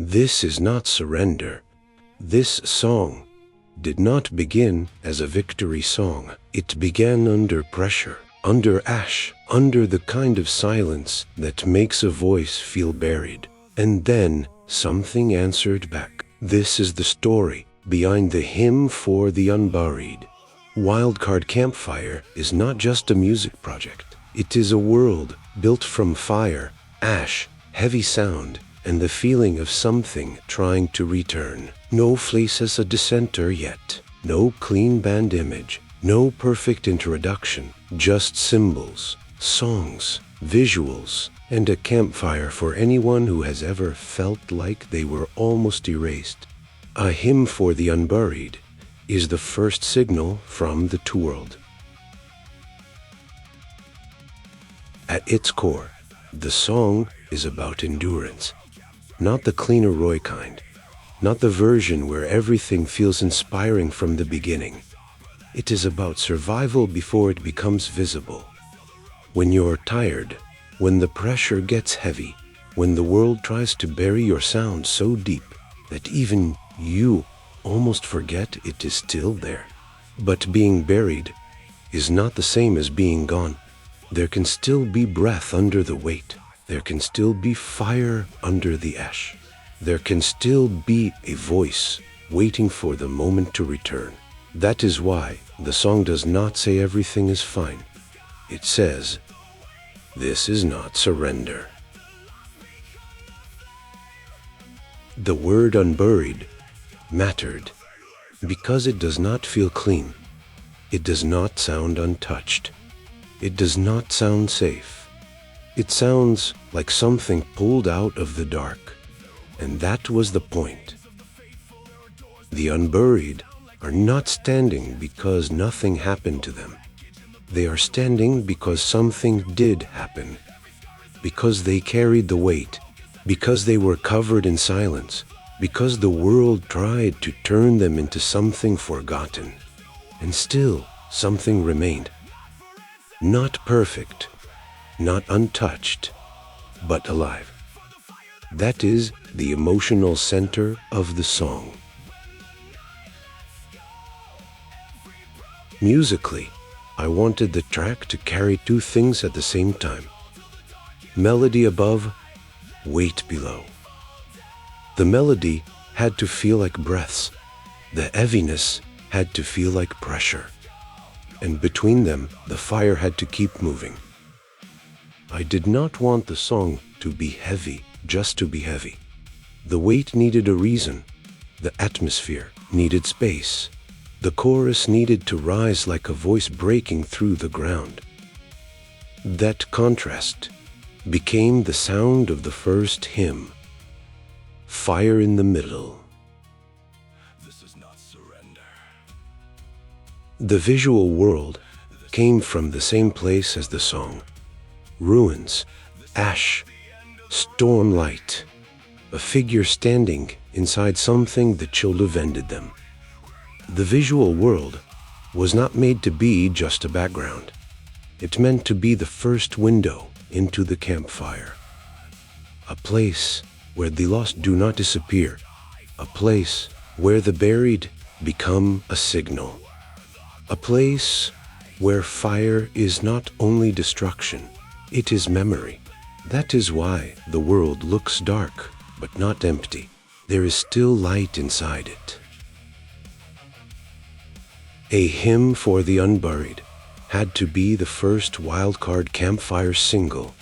This is not surrender. This song did not begin as a victory song. It began under pressure, under ash, under the kind of silence that makes a voice feel buried. And then something answered back. This is the story behind the hymn for the unburied. Wildcard Campfire is not just a music project. It is a world built from fire, ash, heavy sound, and the feeling of something trying to return. No face as a dissenter yet. No clean band image. No perfect introduction. Just symbols, songs, visuals, and a campfire for anyone who has ever felt like they were almost erased. A hymn for the unburied is the first signal from the world. At its core, the song is about endurance. Not the clean Roy kind. Not the version where everything feels inspiring from the beginning. It is about survival before it becomes visible. When you're tired, when the pressure gets heavy, when the world tries to bury your sound so deep that even you almost forget it is still there. But being buried is not the same as being gone. There can still be breath under the weight. There can still be fire under the ash. There can still be a voice waiting for the moment to return. That is why the song does not say everything is fine. It says, this is not surrender. The word unburied mattered because it does not feel clean. It does not sound untouched. It does not sound safe. It sounds like something pulled out of the dark. And that was the point. The unburied are not standing because nothing happened to them. They are standing because something did happen. Because they carried the weight. Because they were covered in silence. Because the world tried to turn them into something forgotten. And still, something remained. Not perfect, not untouched, but alive. That is the emotional center of the song. Musically, I wanted the track to carry two things at the same time. Melody above, weight below. The melody had to feel like breaths. The heaviness had to feel like pressure. And between them, the fire had to keep moving. I did not want the song to be heavy just to be heavy. The weight needed a reason. The atmosphere needed space. The chorus needed to rise like a voice breaking through the ground. That contrast became the sound of the first hymn. Fire in the middle. This is not surrender. The visual world came from the same place as the song. Ruins, ash, storm light, a figure standing inside something that should have ended them. The visual world was not made to be just a background. It meant to be the first window into the campfire. A place where the lost do not disappear. A place where the buried become a signal. A place where fire is not only destruction, it is memory. That is why the world looks dark, but not empty. There is still light inside it. A hymn for the unburied had to be the first Wildcard Campfire single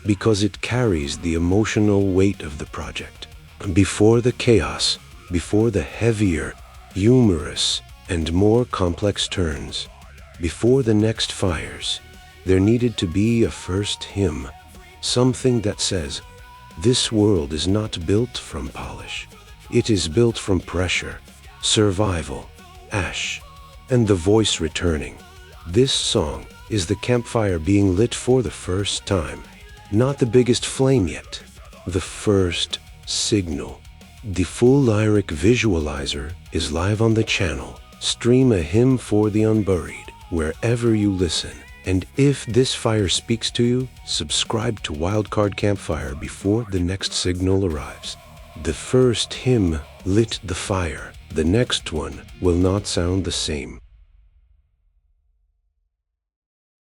because it carries the emotional weight of the project. Before the chaos, before the heavier, humorous, and more complex turns, before the next fires, there needed to be a first hymn, something that says, this world is not built from polish. It is built from pressure, survival, ash, and the voice returning. This song is the campfire being lit for the first time. Not the biggest flame yet, the first signal. The full lyric visualizer is live on the channel. Stream a hymn for the unburied wherever you listen. And if this fire speaks to you, subscribe to Wildcard Campfire before the next signal arrives. The first hymn lit the fire. The next one will not sound the same.